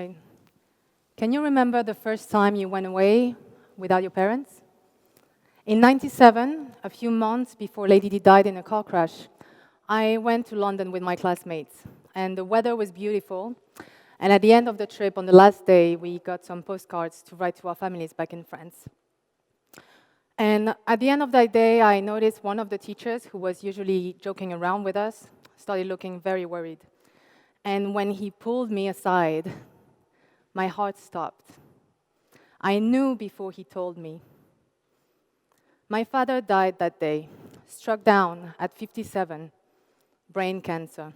Right. Can you remember the first time you went away without your parents? In '97, a few months before Lady Di died in a car crash, I went to London with my classmates, and the weather was beautiful. And at the end of the trip, on the last day, we got some postcards to write to our families back in France. And at the end of that day, I noticed one of the teachers, who was usually joking around with us, started looking very worried. And when he pulled me aside, my heart stopped. I knew before he told me. My father died that day, struck down at 57, brain cancer.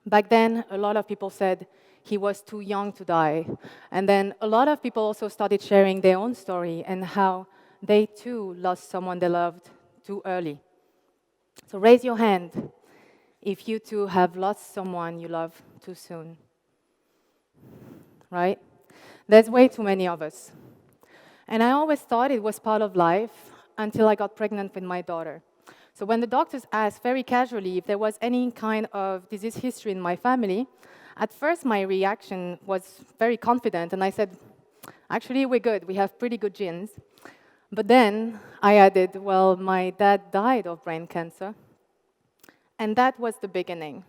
Back then, a lot of people said he was too young to die. And then a lot of people also started sharing their own story and how they too lost someone they loved too early. So raise your hand if you too have lost someone you love too soon. Right? There's way too many of us. And I always thought it was part of life until I got pregnant with my daughter. So when the doctors asked very casually if there was any kind of disease history in my family, at first my reaction was very confident, and I said, actually, we're good. We have pretty good genes. But then I added, well, my dad died of brain cancer. And that was the beginning.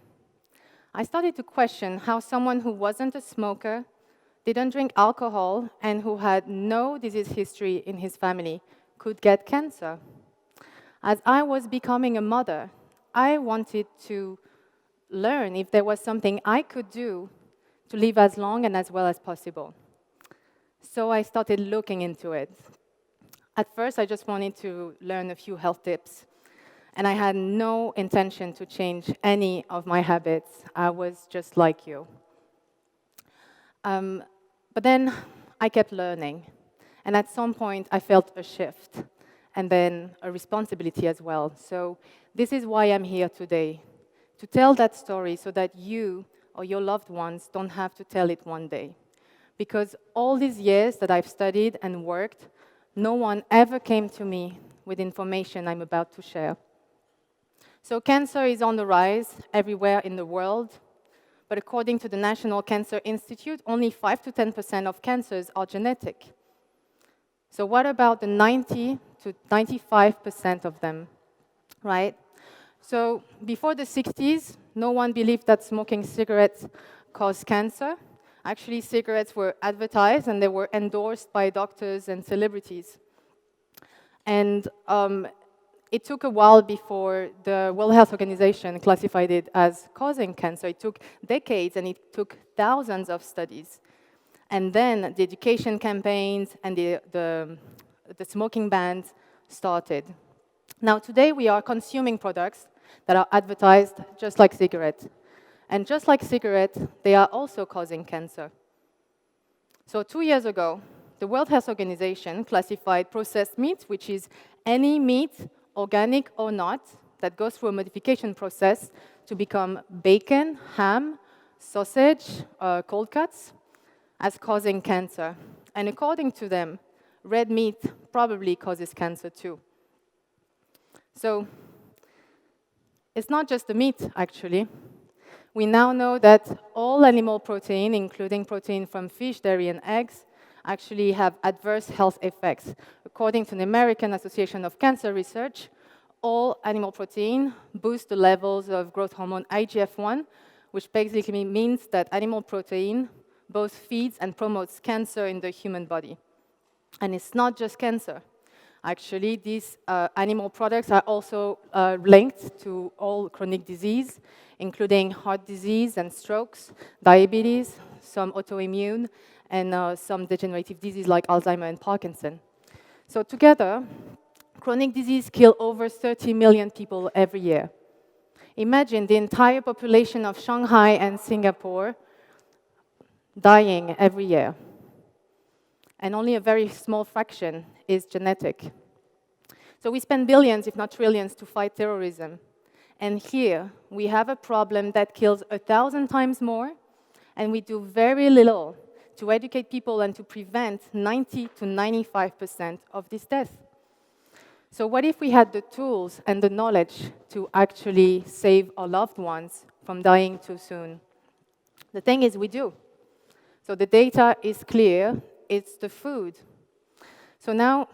I started to question how someone who wasn't a smoker, didn't drink alcohol, and who had no disease history in his family could get cancer. As I was becoming a mother, I wanted to learn if there was something I could do to live as long and as well as possible. So I started looking into it. At first, I just wanted to learn a few health tips, and I had no intention to change any of my habits. I was just like you. But then I kept learning, and at some point I felt a shift, and then a responsibility as well. So this is why I'm here today, to tell that story so that you or your loved ones don't have to tell it one day. Because all these years that I've studied and worked, no one ever came to me with information I'm about to share. So cancer is on the rise everywhere in the world. But according to the National Cancer Institute, only 5 to 10% of cancers are genetic. So what about the 90 to 95% of them, right? So before the 60s, no one believed that smoking cigarettes caused cancer. Actually, cigarettes were advertised and they were endorsed by doctors and celebrities. And it took a while before the World Health Organization classified it as causing cancer. It took decades and it took thousands of studies. And then the education campaigns and the smoking bans started. Now today we are consuming products that are advertised just like cigarettes. And just like cigarettes, they are also causing cancer. So 2 years ago, the World Health Organization classified processed meat, which is any meat, organic or not, that goes through a modification process to become bacon, ham, sausage, cold cuts, as causing cancer. And according to them, red meat probably causes cancer too. So it's not just the meat, actually. We now know that all animal protein, including protein from fish, dairy, and eggs, actually have adverse health effects. According to the American Association of Cancer Research, all animal protein boosts the levels of growth hormone IGF-1, which basically means that animal protein both feeds and promotes cancer in the human body. And it's not just cancer. Actually, these animal products are also linked to all chronic disease, including heart disease and strokes, diabetes, some autoimmune, and some degenerative disease like Alzheimer and Parkinson. So together, chronic disease kills over 30 million people every year. Imagine the entire population of Shanghai and Singapore dying every year. And only a very small fraction is genetic. So we spend billions, if not trillions, to fight terrorism. And here, we have a problem that kills 1,000 times more, and we do very little to educate people and to prevent 90 to 95% of this death. So what if we had the tools and the knowledge to actually save our loved ones from dying too soon? The thing is, we do. So the data is clear, it's the food. So now,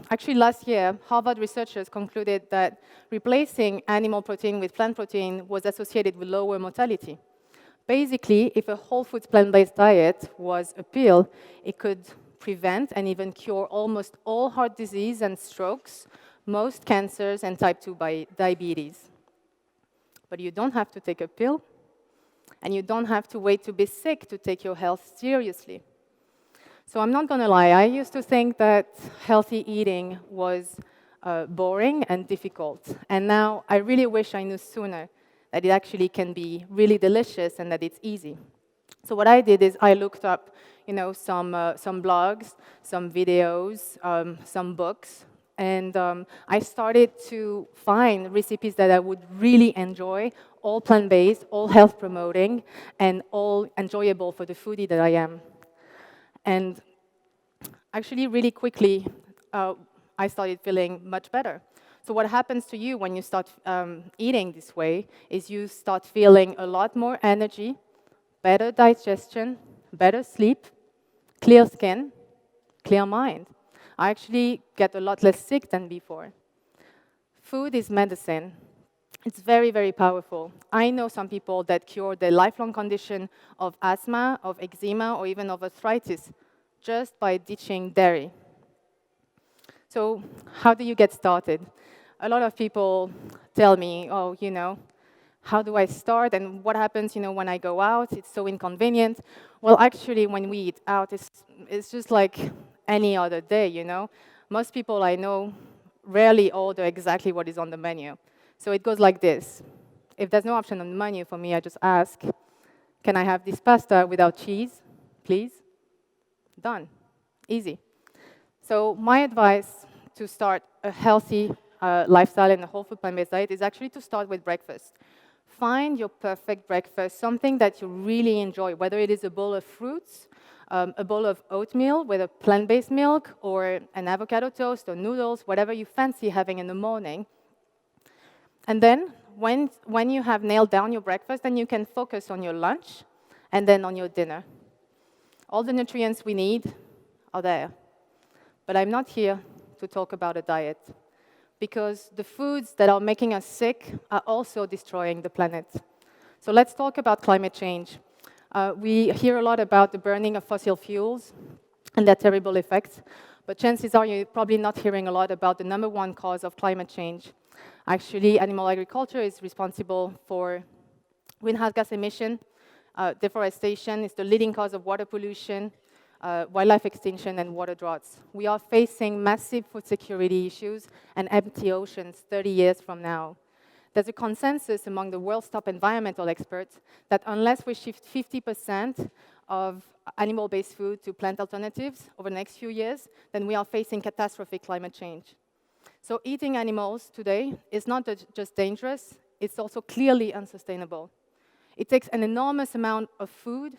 actually last year, Harvard researchers concluded that replacing animal protein with plant protein was associated with lower mortality. Basically, if a whole foods plant-based diet was a pill, it could prevent and even cure almost all heart disease and strokes, most cancers, and type 2 diabetes. But you don't have to take a pill, and you don't have to wait to be sick to take your health seriously. So I'm not going to lie, I used to think that healthy eating was boring and difficult. And now I really wish I knew sooner that it actually can be really delicious and that it's easy. So what I did is I looked up, some blogs, some videos, some books, and I started to find recipes that I would really enjoy, all plant-based, all health-promoting, and all enjoyable for the foodie that I am. And actually, really quickly, I started feeling much better. So what happens to you when you start eating this way is you start feeling a lot more energy, better digestion, better sleep, clear skin, clear mind. I actually get a lot less sick than before. Food is medicine. It's very, very powerful. I know some people that cure their lifelong condition of asthma, of eczema, or even of arthritis just by ditching dairy. So how do you get started? A lot of people tell me, how do I start and what happens, when I go out? It's so inconvenient. Well, actually, when we eat out, it's just like any other day, Most people I know rarely order exactly what is on the menu. So it goes like this. If there's no option on the menu for me, I just ask, can I have this pasta without cheese, please? Done. Easy. So my advice to start a healthy lifestyle and a whole food plant-based diet is actually to start with breakfast. Find your perfect breakfast, something that you really enjoy, whether it is a bowl of fruits, a bowl of oatmeal with a plant-based milk, or an avocado toast or noodles, whatever you fancy having in the morning. And then when you have nailed down your breakfast, then you can focus on your lunch and then on your dinner. All the nutrients we need are there. But I'm not here to talk about a diet, because the foods that are making us sick are also destroying the planet. So let's talk about climate change. We hear a lot about the burning of fossil fuels and their terrible effects, but chances are you're probably not hearing a lot about the number one cause of climate change. Actually, animal agriculture is responsible for greenhouse gas emission. Deforestation is the leading cause of water pollution, wildlife extinction, and water droughts. We are facing massive food security issues and empty oceans 30 years from now. There's a consensus among the world's top environmental experts that unless we shift 50% of animal-based food to plant alternatives over the next few years, then we are facing catastrophic climate change. So eating animals today is not just dangerous, it's also clearly unsustainable. It takes an enormous amount of food,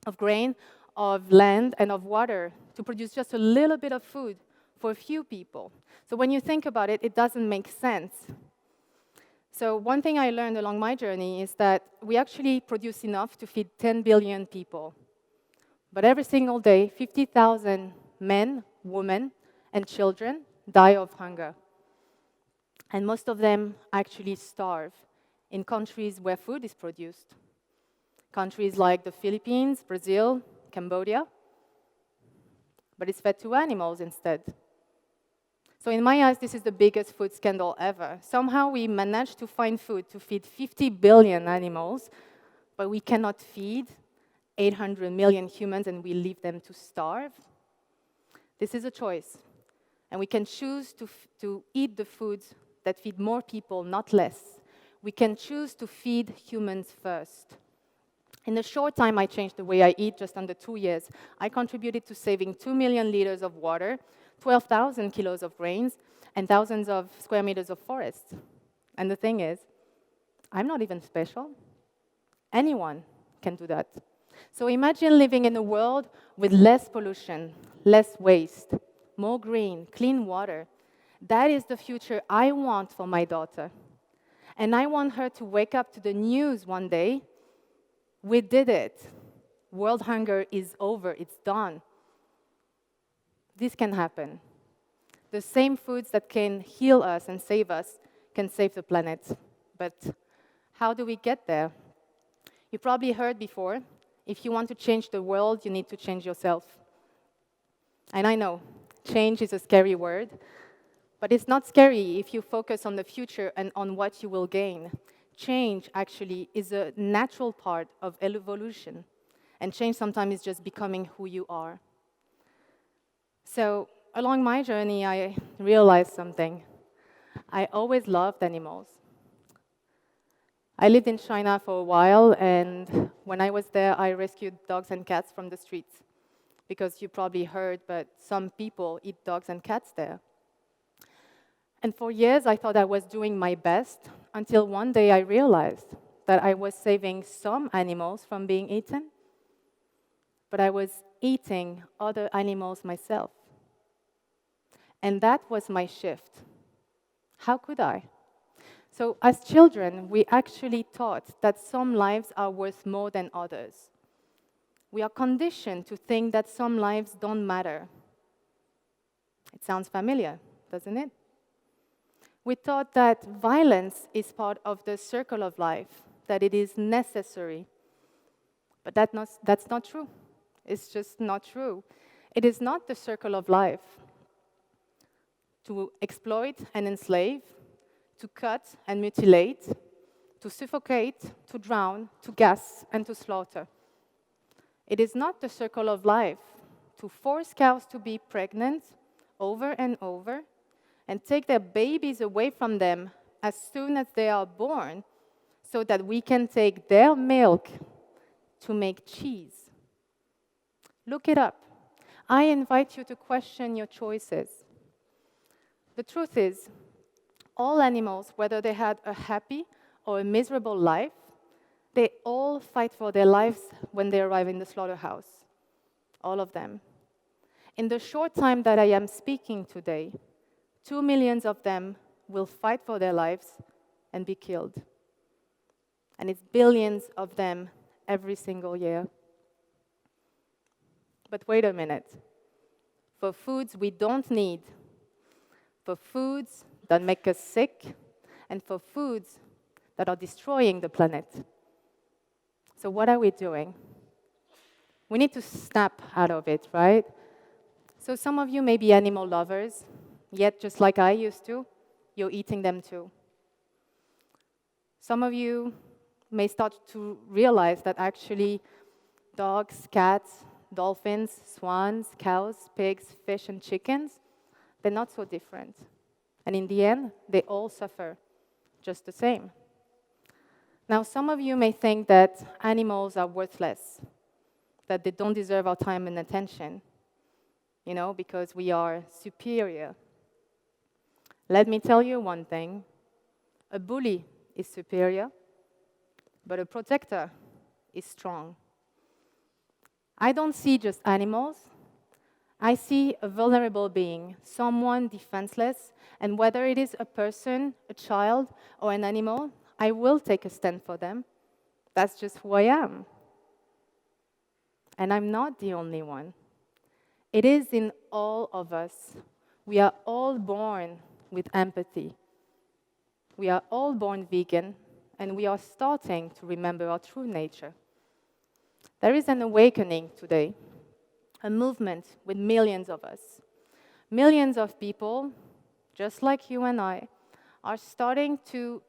of grain, of land, and of water to produce just a little bit of food for a few people. So when you think about it, it doesn't make sense. So one thing I learned along my journey is that we actually produce enough to feed 10 billion people. But every single day, 50,000 men, women, and children die of hunger. And most of them actually starve in countries where food is produced. Countries like the Philippines, Brazil, Cambodia. But it's fed to animals instead. So in my eyes, this is the biggest food scandal ever. Somehow we managed to find food to feed 50 billion animals, but we cannot feed 800 million humans and we leave them to starve. This is a choice. And we can choose to eat the foods that feed more people, not less. We can choose to feed humans first. In the short time I changed the way I eat, just under 2 years, I contributed to saving 2 million liters of water, 12,000 kilos of grains, and thousands of square meters of forest. And the thing is, I'm not even special. Anyone can do that. So imagine living in a world with less pollution, less waste, more green, clean water. That is the future I want for my daughter. And I want her to wake up to the news one day. We did it. World hunger is over, it's done. This can happen. The same foods that can heal us and save us can save the planet. But how do we get there? You probably heard before, if you want to change the world, you need to change yourself. And I know, change is a scary word, but it's not scary if you focus on the future and on what you will gain. Change, actually, is a natural part of evolution. And change sometimes is just becoming who you are. So, along my journey, I realized something. I always loved animals. I lived in China for a while, and when I was there, I rescued dogs and cats from the streets. Because you probably heard, but some people eat dogs and cats there. And for years, I thought I was doing my best, until one day I realized that I was saving some animals from being eaten, but I was eating other animals myself. And that was my shift. How could I? So as children, we actually taught that some lives are worth more than others. We are conditioned to think that some lives don't matter. It sounds familiar, doesn't it? We thought that violence is part of the circle of life, that it is necessary. But that's not true. It's just not true. It is not the circle of life to exploit and enslave, to cut and mutilate, to suffocate, to drown, to gas, and to slaughter. It is not the circle of life to force cows to be pregnant over and over and take their babies away from them as soon as they are born so that we can take their milk to make cheese. Look it up. I invite you to question your choices. The truth is, all animals, whether they had a happy or a miserable life, they all fight for their lives when they arrive in the slaughterhouse. All of them. In the short time that I am speaking today, 2 million of them will fight for their lives and be killed. And it's billions of them every single year. But wait a minute. For foods we don't need, for foods that make us sick, and for foods that are destroying the planet. So what are we doing? We need to snap out of it, right? So some of you may be animal lovers, yet just like I used to, you're eating them too. Some of you may start to realize that actually dogs, cats, dolphins, swans, cows, pigs, fish, and chickens, they're not so different. And in the end, they all suffer just the same. Now, some of you may think that animals are worthless, that they don't deserve our time and attention, because we are superior. Let me tell you one thing. A bully is superior, but a protector is strong. I don't see just animals. I see a vulnerable being, someone defenseless, and whether it is a person, a child, or an animal, I will take a stand for them. That's just who I am. And I'm not the only one. It is in all of us. We are all born with empathy. We are all born vegan, and we are starting to remember our true nature. There is an awakening today, a movement with millions of us. Millions of people, just like you and I, are starting to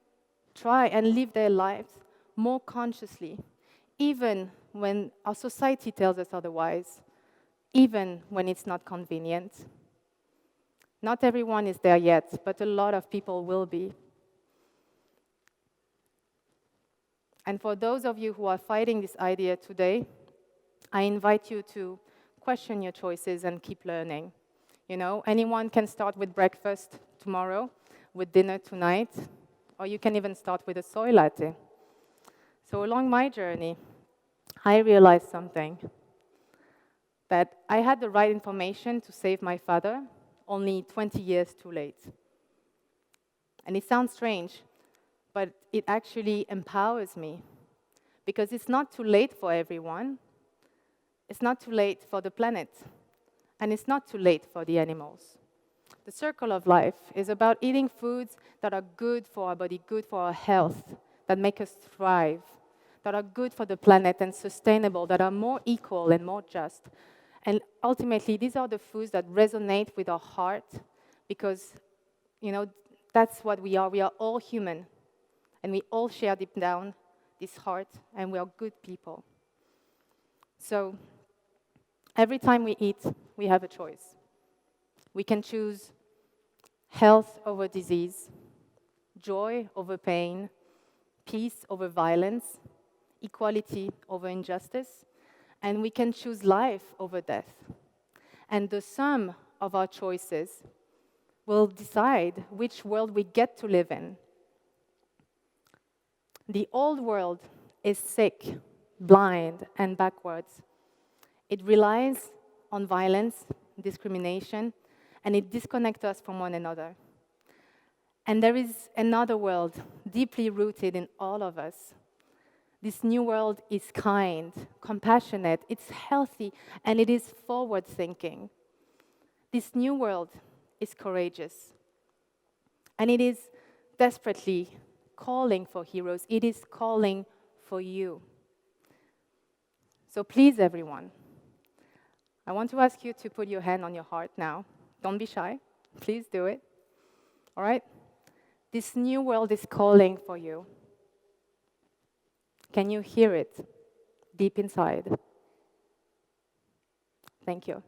try and live their lives more consciously, even when our society tells us otherwise, even when it's not convenient. Not everyone is there yet, but a lot of people will be. And for those of you who are fighting this idea today, I invite you to question your choices and keep learning. Anyone can start with breakfast tomorrow, with dinner tonight, or you can even start with a soy latte. So along my journey, I realized something, that I had the right information to save my father, only 20 years too late. And it sounds strange, but it actually empowers me, because it's not too late for everyone, It's not too late for the planet, and it's not too late for the animals. The circle of life is about eating foods that are good for our body, good for our health, that make us thrive, that are good for the planet and sustainable, that are more equal and more just. And ultimately, these are the foods that resonate with our heart because, that's what we are. We are all human, and we all share deep down this heart, and we are good people. So every time we eat, we have a choice. We can choose health over disease, joy over pain, peace over violence, equality over injustice, and we can choose life over death. And the sum of our choices will decide which world we get to live in. The old world is sick, blind, and backwards. It relies on violence, discrimination, and it disconnects us from one another. And there is another world deeply rooted in all of us. This new world is kind, compassionate, it's healthy, and it is forward-thinking. This new world is courageous, and it is desperately calling for heroes. It is calling for you. So please, everyone, I want to ask you to put your hand on your heart now. Don't be shy. Please do it. All right? This new world is calling for you. Can you hear it deep inside? Thank you.